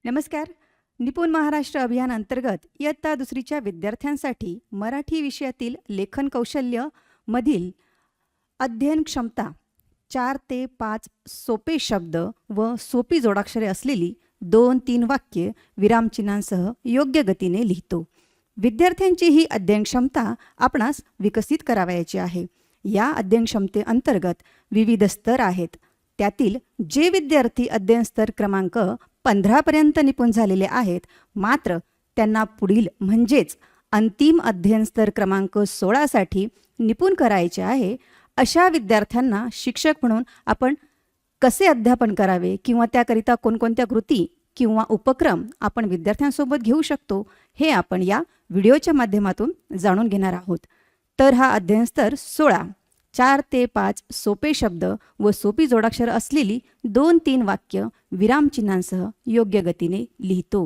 नमस्कार. निपुण महाराष्ट्र अभियान अंतर्गत इयत्ता दुसरीच्या विद्यार्थ्यांसाठी मराठी विषयातील लेखन कौशल्य मधील अध्ययन क्षमता 4 ते 5 सोपे शब्द व सोपी जोडाक्षरे असलेली 2-3 वाक्ये विरामचिन्हांसह योग्य गतीने लिहितो. विद्यार्थ्यांची ही अध्ययन क्षमता आपणास विकसित करावयाची आहे. या अध्ययन क्षमतेअंतर्गत विविध स्तर आहेत. त्यातील जे विद्यार्थी अध्ययन स्तर क्रमांक 15 पर्यंत निपुण झालेले आहेत, मात्र त्यांना पुढील म्हणजेच अंतिम अध्ययन स्तर क्रमांक 16 साठी निपुण करायचे आहे, अशा विद्यार्थ्यांना शिक्षक म्हणून आपण कसे अध्यापन करावे किंवा त्याकरिता कोणकोणत्या कृती किंवा उपक्रम आपण विद्यार्थ्यांसोबत घेऊ शकतो, हे आपण या व्हिडिओच्या माध्यमातून जाणून घेणार आहोत. तर हा अध्ययन स्तर 16 4 ते 5 सोपे शब्द व सोपी जोडाक्षर असलेली 2-3 वाक्य विरामचिन्हांसह योग्य गतीने लिहितो.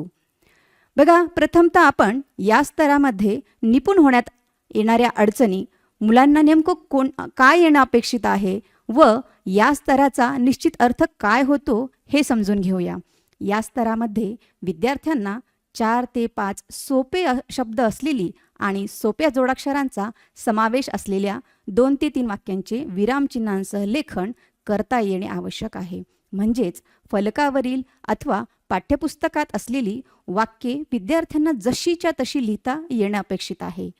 बघा, प्रथमतः आपण या स्तरामध्ये निपुण होण्यात येणाऱ्या अडचणी, मुलांना नेमकं काय येणं अपेक्षित आहे व या स्तराचा निश्चित अर्थ काय होतो हे समजून घेऊया. या स्तरामध्ये विद्यार्थ्यांना 4 ते 5 सोपे शब्द असलेली आणि सोप्या जोडाक्षरांचा समावेश असलेल्या 2 ते 3 वाक्यांचे विरामचिन्हांसह लेखन करता येणे आवश्यक आहे. म्हणजेच फलकावरील अथवा पाठ्यपुस्तकात असलेली वाक्ये विद्यार्थ्यांना जशीच्या तशी लिहिता येणे अपेक्षित आहे.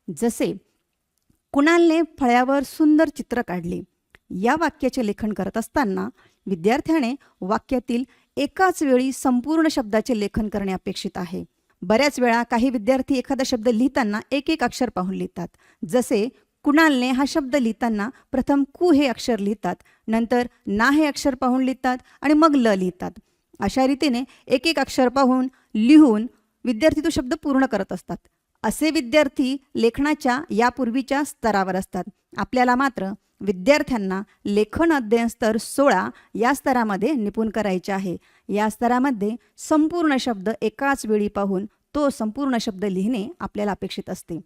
जसे, कुणालने फळ्यावर सुंदर चित्र काढले. या वाक्याचे लेखन करत असताना विद्यार्थ्याने वाक्यातील एकाच वेळी संपूर्ण शब्दाचे लेखन करणे अपेक्षित आहे. बऱ्याच वेळा काही विद्यार्थी एखादा शब्द लिहिताना एक एक अक्षर पाहून लिहितात. जसे, कुणालने हा शब्द लिहिताना प्रथम कु हे अक्षर लिहितात, नंतर ना हे अक्षर पाहून लिहितात आणि मग ल लिहितात. अशा रीतीने एक एक अक्षर पाहून लिहून विद्यार्थी तो शब्द पूर्ण करत असतात. असे विद्यार्थी लेखनाच्या यापूर्वीच्या स्तरावर असतात. आपल्याला मात्र विद्यार्थ्यांना लेखन अध्ययन स्तर 16 या स्तरामध्ये निपुण करायचे आहे. या स्तरामध्ये संपूर्ण शब्द एकाच वेळी पाहून तो संपूर्ण शब्द लिहिणे आपल्याला अपेक्षित असते.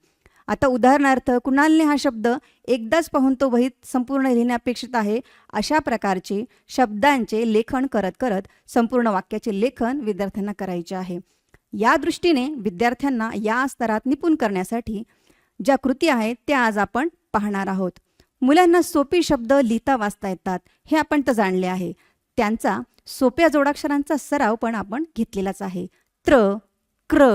आता उदाहरणार्थ, कुणालने हा शब्द एकदाच पाहून तो वहीत संपूर्ण लिहिणे अपेक्षित आहे. अशा प्रकारचे शब्दांचे लेखन करत करत संपूर्ण वाक्याचे लेखन विद्यार्थ्यांना करायचे आहे. या दृष्टीने विद्यार्थ्यांना या स्तरात निपुण करण्यासाठी ज्या कृती आहेत त्या आज आपण पाहणार आहोत. मुलांना सोपी शब्द लिहिता वाचता येतात हे आपण तर जाणले आहे. त्यांचा सोप्या जोडाक्षरांचा सराव पण आपण घेतलेलाच आहे. त्र, क्र,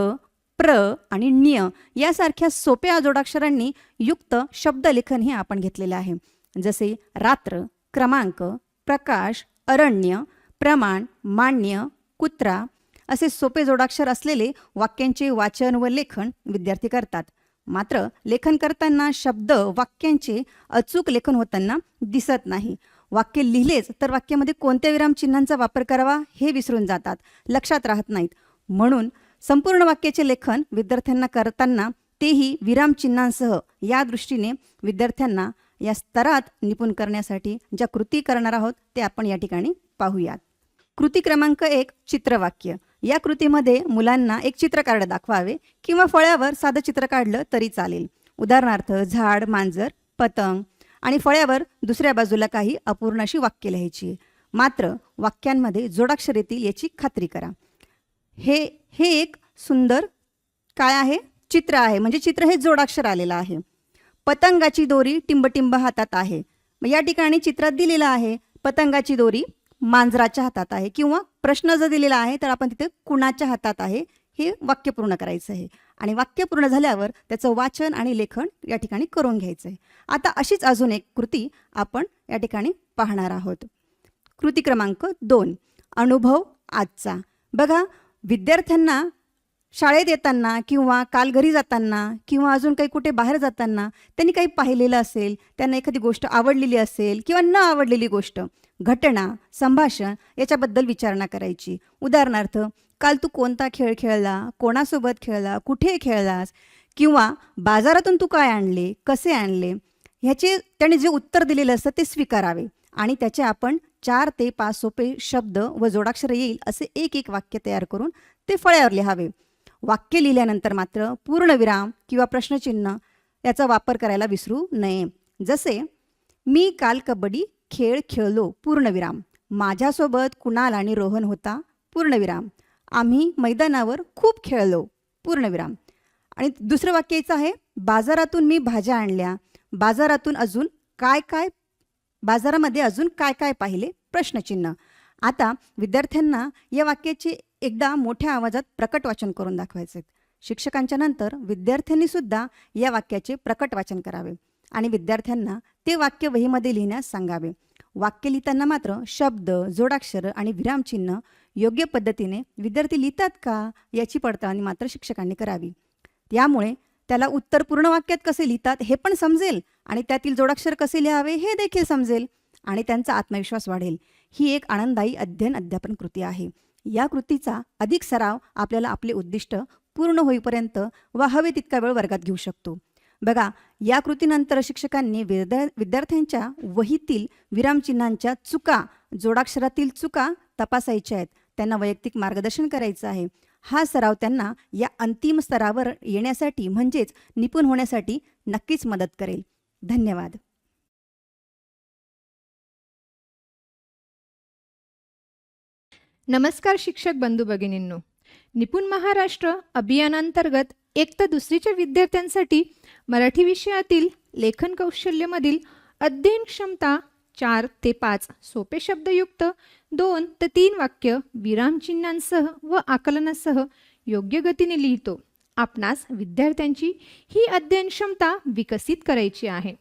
प्र आणि ण्य यासारख्या सोप्या जोडाक्षरांनी युक्त शब्दलेखन हे आपण घेतलेले आहे. जसे रात्र, क्रमांक, प्रकाश, अरण्य, प्रमाण, मान्य, कुत्रा असे सोपे जोडाक्षर असलेले वाक्यांचे वाचन व लेखन विद्यार्थी करतात. मात्र लेखन करताना शब्द वाक्यांचे अचूक लेखन होताना दिसत नाही. वाक्य लिहिलेच तर वाक्यामध्ये कोणत्या विरामचिन्हांचा वापर करावा हे विसरून जातात, लक्षात राहत नाहीत. म्हणून संपूर्ण वाक्याचे लेखन विद्यार्थ्यांना करताना तेही विरामचिन्हांसह या दृष्टीने विद्यार्थ्यांना या स्तरात निपुण करण्यासाठी ज्या कृती करणार आहोत ते आपण या ठिकाणी पाहूयात. कृती क्रमांक 1, चित्रवाक्य. या कृतीमध्ये मुलांना एक चित्र कार्ड दाखवावे किंवा फळ्यावर साधं चित्र काढलं तरी चालेल. उदाहरणार्थ, झाड, मांजर, पतंग आणि फळ्यावर दुसऱ्या बाजूला काही अपूर्ण अशी वाक्य लिहायची. मात्र वाक्यांमध्ये जोडाक्षर येतील याची खात्री करा. हे एक सुंदर काय आहे, चित्र आहे. म्हणजे चित्र हे जोडाक्षर आलेलं आहे. पतंगाची दोरी टिंबटिंब हातात आहे. या ठिकाणी चित्रात दिलेलं आहे पतंगाची दोरी मांजराच्या हातात आहे, किंवा प्रश्न जर दिलेला आहे तर आपण तिथे कुणाच्या हातात आहे हे वाक्य पूर्ण करायचं आहे. आणि वाक्य पूर्ण झाल्यावर त्याचं वाचन आणि लेखन या ठिकाणी करून घ्यायचं आहे. आता अशीच अजून एक कृती आपण या ठिकाणी पाहणार आहोत. कृती क्रमांक 2, अनुभव आजचा. बघा, विद्यार्थ्यांना शाळेत येताना किंवा काल घरी जाताना किंवा अजून काही कुठे बाहेर जाताना त्यांनी काही पाहिलेलं असेल, त्यांना एखादी गोष्ट आवडलेली असेल किंवा न आवडलेली गोष्ट, घटना, संभाषण याच्याबद्दल विचारणा करायची. उदाहरणार्थ, काल तू कोणता खेळ खेळला, कोणासोबत खेळला, कुठे खेळलास, किंवा बाजारातून तू काय आणले, कसे आणले, ह्याचे त्याने जे उत्तर दिलेलं असतं ते स्वीकारावे आणि त्याचे आपण 4 ते 5 सोपे शब्द व जोडाक्षर येईल असे एक वाक्य तयार करून ते फळ्यावर लिहावे. वाक्य लिहिल्यानंतर मात्र पूर्णविराम किंवा प्रश्नचिन्ह याचा वापर करायला विसरू नये. जसे, मी काल कबड्डी खेळ खेळलो, पूर्णविराम. माझ्यासोबत कुणाल आणि रोहन होता, पूर्णविराम. आम्ही मैदानावर खूप खेळलो पूर्णविराम. आणि दुसरं वाक्य याचं आहे, बाजारातून मी भाज्या आणल्या. बाजारातून अजून काय काय बाजारामध्ये अजून काय काय पाहिले प्रश्नचिन्ह. आता विद्यार्थ्यांना या वाक्याचे एकदा मोठ्या आवाजात प्रकट वाचन करून दाखवायचे. शिक्षकांच्या नंतर विद्यार्थ्यांनी सुद्धा या वाक्याचे प्रकट वाचन करावे आणि विद्यार्थ्यांना ते वाक्य वहीमध्ये लिहिण्यास सांगावे. वाक्य लिहिताना मात्र शब्द, जोडाक्षर आणि विरामचिन्ह योग्य पद्धतीने विद्यार्थी लिहितात का याची पडताळणी मात्र शिक्षकांनी करावी. त्यामुळे त्याला उत्तर पूर्ण वाक्यात कसे लिहितात हे पण समजेल आणि त्यातील जोडाक्षर कसे लिहावे हे देखील समजेल आणि त्यांचा आत्मविश्वास वाढेल. ही एक आनंददायी अध्ययन अध्यापन कृती आहे. या कृतीचा अधिक सराव आपल्याला आपले उद्दिष्ट पूर्ण होईपर्यंत व हवे तितका वेळ वर्गात घेऊ शकतो. बघा, या कृतीनंतर शिक्षकांनी विद्यार्थ्यांच्या वहीतील विरामचिन्हांच्या चुका, जोडाक्षरातील चुका तपासायच्या आहेत. त्यांना वैयक्तिक मार्गदर्शन करायचं आहे. हा सराव त्यांना या अंतिम स्तरावर येण्यासाठी म्हणजेच निपुण होण्यासाठी नक्कीच मदत करेल. धन्यवाद. नमस्कार शिक्षक बंधू भगिनींनो. निपुण महाराष्ट्र अभियानांतर्गत 1 ते 2च्या विद्यार्थ्यांसाठी मराठी विषयातील लेखन कौशल्यमधील अध्ययन क्षमता 4 ते 5 सोपे शब्दयुक्त 2 ते 3 वाक्य विरामचिन्हांसह व आकलनासह योग्य गतीने लिहितो. आपणास विद्यार्थ्यांची ही अध्ययन क्षमता विकसित करायची आहे.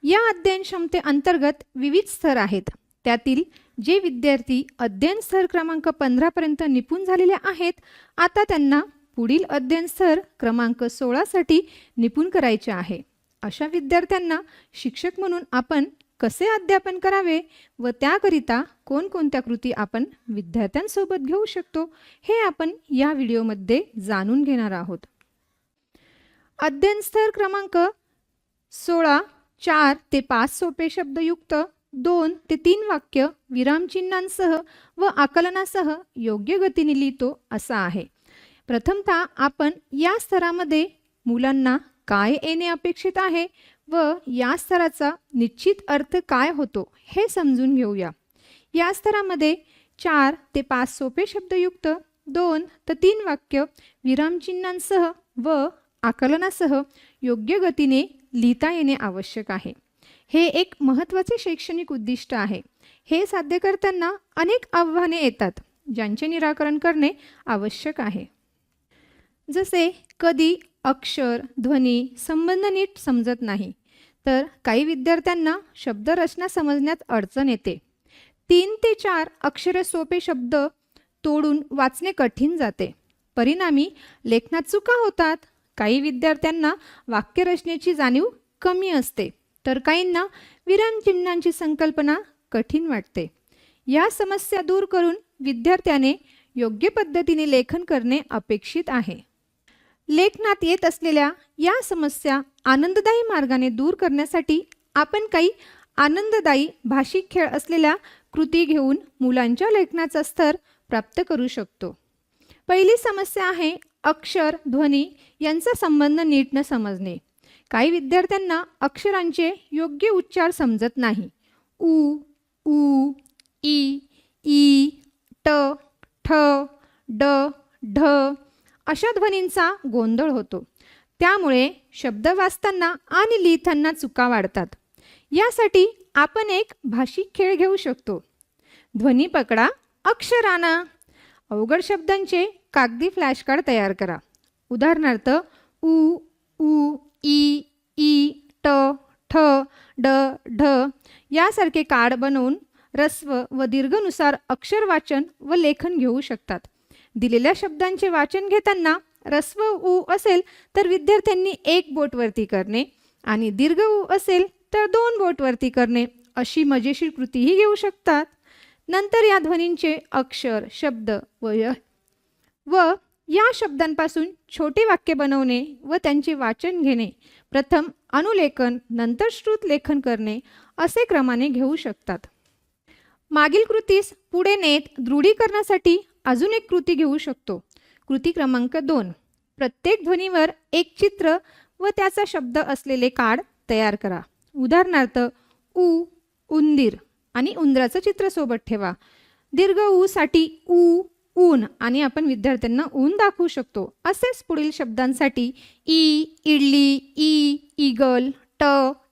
या अध्ययन क्षमतेअंतर्गत विविध स्तर आहेत. त्यातील जे विद्यार्थी अध्ययन स्तर क्रमांक 15 पर्यंत निपुण झालेले आहेत, आता त्यांना पुढील अध्ययन स्तर क्रमांक 16 साठी निपुण करायचे आहे. अशा विद्यार्थ्यांना शिक्षक म्हणून आपण कसे अध्यापन करावे व त्याकरिता कोणकोणत्या कृती आपण विद्यार्थ्यांसोबत घेऊ शकतो हे आपण या व्हिडिओमध्ये जाणून घेणार आहोत. अध्ययन स्तर क्रमांक 16 4 ते 5 सोपे शब्दयुक्त 2 ते 3 वाक्य विरामचिन्हांसह व आकलनासह योग्य गतीने लिहितो असा आहे. प्रथमतः आपण या स्तरामध्ये मुलांना काय येणे अपेक्षित आहे व या स्तराचा निश्चित अर्थ काय होतो हे समजून घेऊया. या स्तरामध्ये 4 ते 5 सोपे शब्दयुक्त 2 ते 3 वाक्य विरामचिन्हांसह व आकलनासह योग्य गतीने लिहिता येणे आवश्यक आहे. हे एक महत्त्वाचे शैक्षणिक उद्दिष्ट आहे. हे साध्य करताना अनेक आव्हाने येतात ज्यांचे निराकरण करणे आवश्यक आहे. जसे कधी अक्षर, ध्वनी, संबंध नीट समजत नाही, तर काही विद्यार्थ्यांना शब्दरचना समजण्यात अडचण येते. 3 ते 4 अक्षरे सोपे शब्द तोडून वाचणे कठीण जाते. परिणामी लेखनात चुका होतात. काही विद्यार्थ्यांना वाक्यरचनेची जाणीव कमी असते, तर काहींना विरामचिन्हांची संकल्पना कठीण वाटते. या समस्या दूर करून विद्यार्थ्याने योग्य पद्धतीने लेखन करणे अपेक्षित आहे. लेखनात येत असलेल्या या समस्या आनंददायी मार्गाने दूर करण्यासाठी आपण काही आनंददायी भाषिक खेळ असलेल्या कृती घेऊन मुलांच्या लेखनाचा स्तर प्राप्त करू शकतो. पहिली समस्या आहे अक्षर, ध्वनी यांचा संबंध नीट न समजणे. काही विद्यार्थ्यांना अक्षरांचे योग्य उच्चार समजत नाही. उ, ऊ, ई, ई, ट, ठ, ड, ढ अशा ध्वनींचा गोंधळ होतो. त्यामुळे शब्द वाचताना आणि लिहिताना चुका वाढतात. यासाठी आपण एक भाषिक खेळ घेऊ शकतो. ध्वनी पकडा, अक्षर आणा. अवघड शब्दांचे कागदी फ्लॅश कार्ड तयार करा. उदाहरणार्थ उ, ऊ, ई, ई, ट, ठ, ड, ढ यासारखे कार्ड बनवून ऱ्हस्व व दीर्घनुसार अक्षर वाचन व लेखन घेऊ शकतात. दिलेल्या शब्दांचे वाचन घेताना ऱ्हस्व उ असेल तर विद्यार्थ्यांनी 1 बोट वरती करणे आणि दीर्घ उ असेल तर 2 बोट वरती करणे अशी मजेशीर कृतीही घेऊ शकतात. नंतर या ध्वनींचे अक्षर, शब्द व या शब्दांपासून छोटे वाक्य बनवणे व त्यांचे वाचन घेणे, प्रथम अनुलेखन नंतर श्रुत लेखन करणे असे क्रमाने घेऊ शकतात. मागील कृतीस पुढे नेत दृढीकरणासाठी अजून एक कृती घेऊ शकतो. कृती क्रमांक 2. प्रत्येक ध्वनीवर एक चित्र व त्याचा शब्द असलेले कार्ड तयार करा. उदाहरणार्थ उ, उंदीर आणि उंदराचं चित्र सोबत ठेवा. दीर्घ ऊ साठी उ, ऊन आणि आपण विद्यार्थ्यांना ऊन दाखवू शकतो. असेच पुढील शब्दांसाठी इडली, ईगल,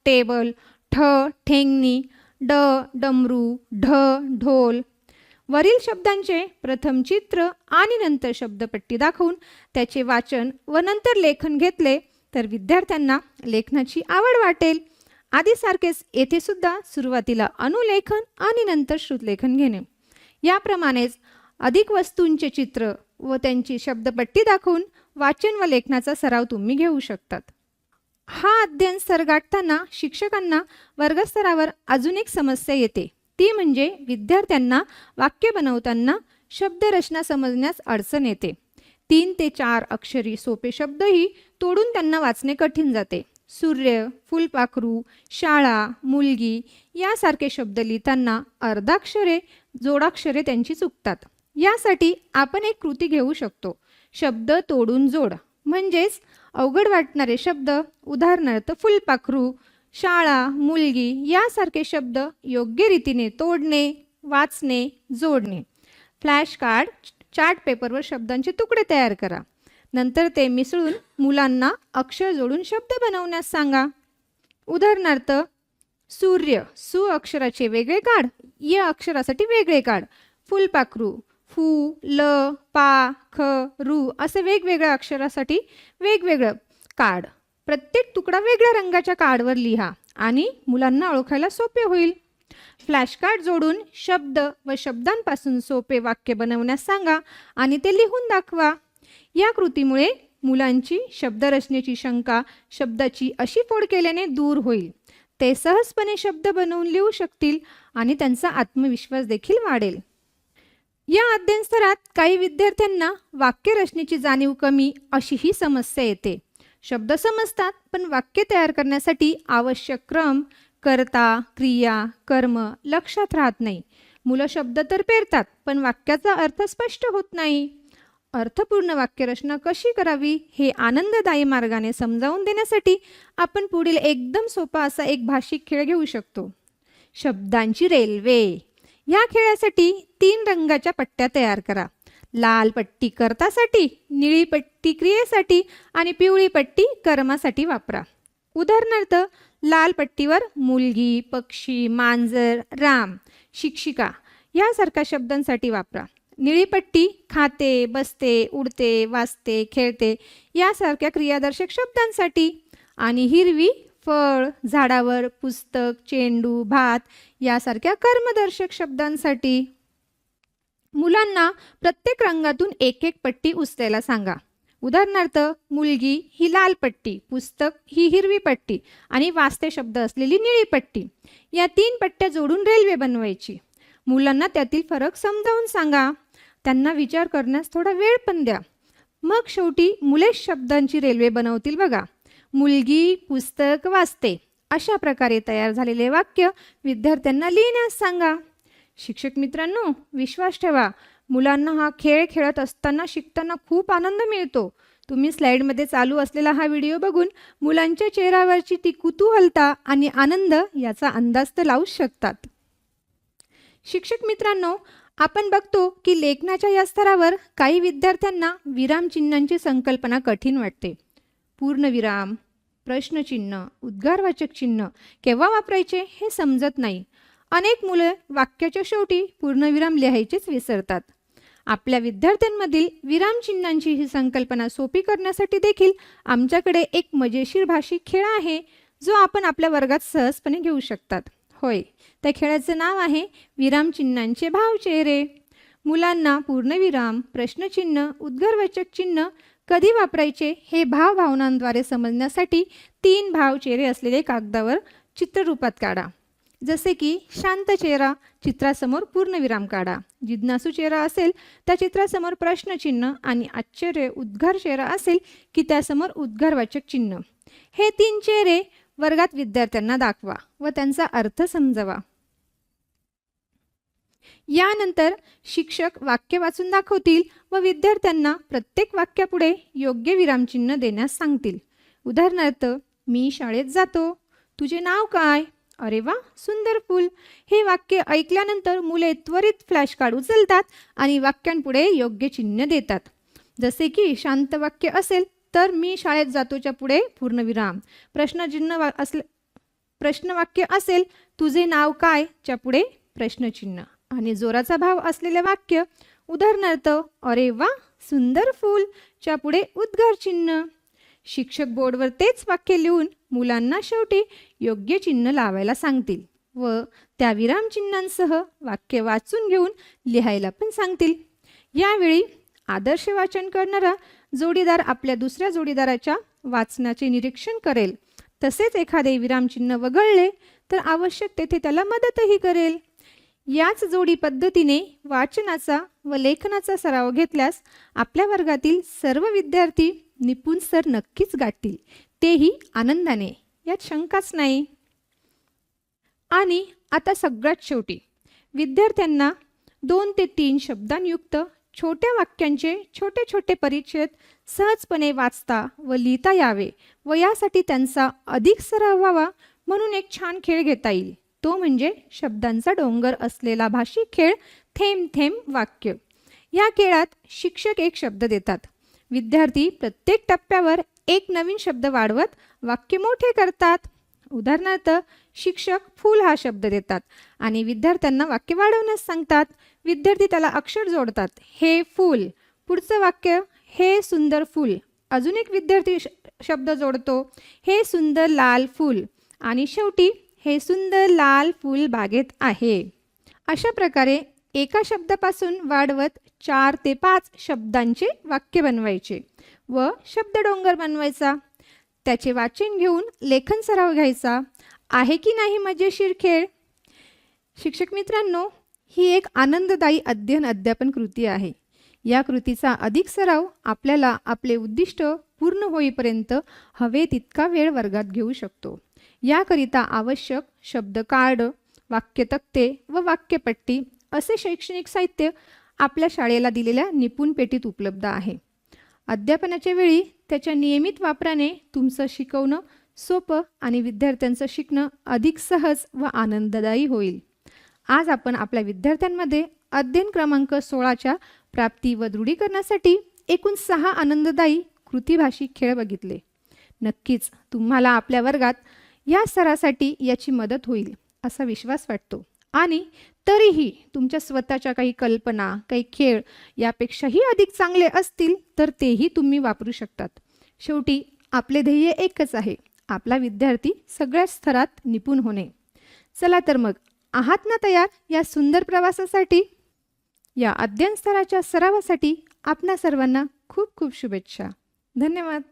टेबल, ठेंगणी, डमरू, ढोल. वरील शब्दांचे प्रथम चित्र आणि नंतर शब्दपट्टी दाखवून त्याचे वाचन व नंतर लेखन घेतले तर विद्यार्थ्यांना लेखनाची आवड वाटेल. आधीसारखेच येथे सुद्धा सुरुवातीला अनुलेखन आणि नंतर श्रुतलेखन घेणे. याप्रमाणेच अधिक वस्तूंचे चित्र व त्यांची शब्दपट्टी दाखवून वाचन व लेखनाचा सराव तुम्ही घेऊ शकतात. हा अध्ययन स्तर गाठताना शिक्षकांना वर्गस्तरावर अजून एक समस्या येते, ती म्हणजे विद्यार्थ्यांना वाक्य बनवताना शब्दरचना समजण्यास अडचण येते. 3 ते 4 अक्षरी सोपे शब्दही तोडून त्यांना वाचणे कठीण जाते. सूर्य, फुलपाखरू, शाळा, मुलगी यासारखे शब्द लिहिताना अर्धाक्षरे, जोडाक्षरे त्यांची चुकतात. यासाठी आपण एक कृती घेऊ शकतो, शब्द तोडून जोड. म्हणजेच अवघड वाटणारे शब्द, उदाहरणार्थ फुलपाखरू, शाळा, मुलगी यासारखे शब्द योग्य रीतीने तोडणे, वाचणे, जोडणे. फ्लॅश कार्ड, चार्ट पेपरवर शब्दांचे तुकडे तयार करा. नंतर ते मिसळून मुलांना अक्षर जोडून शब्द बनवण्यास सांगा. उदाहरणार्थ सूर्य, सु अक्षराचे वेगळे काढ, य अक्षरासाठी वेगळे काढ. फुलपाखरू, फू, ल, पा, ख, रू असे वेगवेगळ्या अक्षरासाठी वेगवेगळं काढ. प्रत्येक तुकडा वेगळ्या रंगाच्या कार्डवर लिहा आणि मुलांना ओळखायला सोपे होईल. फ्लॅश कार्ड जोडून शब्द व शब्दांपासून सोपे वाक्य बनवण्यास सांगा आणि ते लिहून दाखवा. या कृतीमुळे मुलांची शब्दरचनेची शंका शब्दाची अशी फोड केल्याने दूर होईल. ते सहजपणे शब्द बनवून लिहू शकतील आणि त्यांचा आत्मविश्वास देखील वाढेल. या अध्ययन स्तरात काही विद्यार्थ्यांना वाक्यरचनेची जाणीव कमी अशी ही समस्या येते. शब्द समजतात पण वाक्य तयार करण्यासाठी आवश्यक क्रम, कर्ता, क्रिया, कर्म लक्षात राहत नाही. मुलं शब्द तर पेरतात पण वाक्याचा अर्थ स्पष्ट होत नाही. अर्थपूर्ण वाक्यरचना कशी करावी हे आनंददायी मार्गाने समजावून देण्यासाठी आपण पुढील एकदम सोपा असा एक भाषिक खेळ घेऊ शकतो, शब्दांची रेल्वे. या खेळासाठी 3 रंगाच्या पट्ट्या तयार करा. लाल पट्टी कर्तासाठी, निळी पट्टी क्रियेसाठी आणि पिवळी पट्टी कर्मासाठी वापरा. उदाहरणार्थ लाल पट्टीवर मुलगी, पक्षी, मांजर, राम, शिक्षिका यासारख्या शब्दांसाठी वापरा. निळी पट्टी खाते, बसते, उडते, वाचते, खेळते यासारख्या क्रियादर्शक शब्दांसाठी आणि हिरवी फळ, झाडावर, पुस्तक, चेंडू, भात यासारख्या कर्मदर्शक शब्दांसाठी. मुलांना प्रत्येक रंगातून एक एक पट्टी उचलायला सांगा. उदाहरणार्थ मुलगी ही लाल पट्टी, पुस्तक ही हिरवी पट्टी आणि वाचते शब्द असलेली निळी पट्टी. या 3 पट्ट्या जोडून रेल्वे बनवायची. मुलांना त्यातील फरक समजावून सांगा. त्यांना विचार करण्यास थोडा वेळ पण द्या. मग शेवटी मुलेच शब्दांची रेल्वे बनवतील बघा. मुलगी पुस्तक वाचते अशा प्रकारे तयार झालेले वाक्य विद्यार्थ्यांना लिहिण्यास सांगा. शिक्षक मित्रांनो, विश्वास ठेवा, मुलांना हा खेळ खेळत असताना शिकताना खूप आनंद मिळतो. तुम्ही स्लाईडमध्ये चालू असलेला हा व्हिडिओ बघून मुलांच्या चेहऱ्यावरची ती कुतूहलता आणि आनंद याचा अंदाज तर लावू शकतात. शिक्षक मित्रांनो, आपण बघतो की लेखनाच्या या स्तरावर काही विद्यार्थ्यांना विरामचिन्हांची संकल्पना कठीण वाटते. पूर्णविराम, प्रश्नचिन्ह, उद्गारवाचक चिन्ह केव्हा वापरायचे हे समजत नाही. अनेक मुलं वाक्याच्या शेवटी पूर्णविराम लिहायचेच विसरतात. आपल्या विद्यार्थ्यांमधील विरामचिन्हांची ही संकल्पना सोपी करण्यासाठी देखील आमच्याकडे एक मजेशीर भाषिक खेळ आहे जो आपण आपल्या वर्गात सहजपणे घेऊ शकतात. होय, त्या खेळाचं नाव आहे विरामचिन्हांचे भावचेहरे. मुलांना पूर्णविराम, प्रश्नचिन्ह, उद्गारवाचक चिन्ह कधी वापरायचे हे भावभावनांद्वारे समजण्यासाठी 3 भावचेहरे असलेले कागदावर चित्ररूपात काढा. जसे की शांत चेहरा, चित्रासमोर पूर्णविराम काढा. जिज्ञासू चेहरा असेल त्या चित्रासमोर प्रश्नचिन्ह आणि आश्चर्य उद्गार चेहरा असेल की त्यासमोर उद्गारवाचक चिन्ह. हे 3 चेहरे वर्गात विद्यार्थ्यांना दाखवा व त्यांचा अर्थ समजवा. यानंतर शिक्षक वाक्य वाचून दाखवतील व विद्यार्थ्यांना प्रत्येक वाक्यापुढे योग्य विरामचिन्ह देण्यास सांगतील. उदाहरणार्थ, मी शाळेत जातो. तुझे नाव काय? अरे वा, सुंदर फूल. हे वाक्य ऐकल्यानंतर मुले त्वरित फ्लॅश कार्ड उचलतात आणि वाक्यांपुढे योग्य चिन्ह देतात. जसे की शांत वाक्य असेल तर मी शाळेत जातोच्या पुढे पूर्णविराम. प्रश्नवाक्य असेल तुझे नाव काय च्या पुढे प्रश्नचिन्ह. आणि जोराचा भाव असलेले वाक्य उदाहरणार्थ अरे वा, सुंदर फूल च्या पुढे उद्गार चिन्ह. शिक्षक बोर्डवर तेच वाक्य लिहून मुलांना शेवटी योग्य चिन्ह लावायला सांगतील व त्या विरामचिन्हांसह वाक्य वाचून घेऊन लिहायला पण सांगतील. यावेळी आदर्श वाचन करणारा जोडीदार आपल्या दुसऱ्या जोडीदाराच्या वाचनाचे निरीक्षण करेल. तसेच एखादे विरामचिन्ह वगळले तर आवश्यक तेथे त्याला मदतही करेल. याच जोडी पद्धतीने वाचनाचा व लेखनाचा सराव घेतल्यास आपल्या वर्गातील सर्व विद्यार्थी निपुण स्तर नक्कीच गाठतील, तेही आनंदाने, यात शंकाच नाही. आणि आता सगळ्यात शेवटी विद्यार्थ्यांना 2 ते 3 शब्दांयुक्त छोट्या वाक्यांचे छोटे छोटे परिच्छेद सहजपणे वाचता व लिहिता यावे व यासाठी त्यांचा अधिक सराव व्हावा म्हणून एक छान खेळ घेता येईल. तो म्हणजे शब्दांचा डोंगर असलेला भाषिक खेळ थेंब थेंब वाक्य. या खेळात शिक्षक एक शब्द देतात. विद्यार्थी प्रत्येक टप्प्यावर एक नवीन शब्द वाढवत वाक्य मोठे करतात. उदाहरणार्थ शिक्षक फूल हा शब्द देतात आणि विद्यार्थ्यांना वाक्य वाढवण्यास सांगतात. विद्यार्थी त्याला अक्षर जोडतात. हे फूल. पुढचं वाक्य हे सुंदर फूल. अजून एक विद्यार्थी शब्द जोडतो. हे सुंदर लाल फूल. आणि शेवटी हे सुंदर लाल फूल बागेत आहे. अशा प्रकारे एका शब्दापासून वाढवत 4 ते 5 शब्दांचे वाक्य बनवायचे व शब्दडोंगर बनवायचा. त्याचे वाचन घेऊन लेखन सराव घ्यायचा. आहे की नाही मजेशीर खेळ? शिक्षक मित्रांनो, ही एक आनंददायी अध्ययन अध्यापन कृती आहे. या कृतीचा अधिक सराव आपल्याला आपले उद्दिष्ट पूर्ण होईपर्यंत हवे तितका वेळ वर्गात घेऊ शकतो. याकरिता आवश्यक शब्द कार्ड, वाक्य तक्ते व वाक्यपट्टी असे शैक्षणिक साहित्य आपल्या शाळेला दिलेल्या निपुण पेटीत उपलब्ध आहे. अध्यापनाच्या वेळी त्याच्या नियमित वापराने तुमचं शिकवणं सोपं आणि विद्यार्थ्यांचं शिकणं अधिक सहज व आनंददायी होईल. आज आपण आपल्या विद्यार्थ्यांमध्ये अध्ययन क्रमांक 16च्या प्राप्ती व दृढीकरणासाठी एकूण 6 आनंददायी कृतीभाषिक खेळ बघितले. नक्कीच तुम्हाला आपल्या वर्गात या स्तरासाठी याची मदत होईल असा विश्वास वाटतो. आणि तरीही तुमच्या स्वतःच्या काही कल्पना, काही खेळ यापेक्षाही अधिक चांगले असतील तर तेही तुम्ही वापरू शकतात. शेवटी आपले ध्येय एकच आहे, आपला विद्यार्थी सगळ्या स्तरात निपुण होणे. चला तर मग, आहात ना तयार या सुंदर प्रवासासाठी? या अध्ययन स्तराच्या सरावासाठी आपणा सर्वांना खूप खूप शुभेच्छा. धन्यवाद.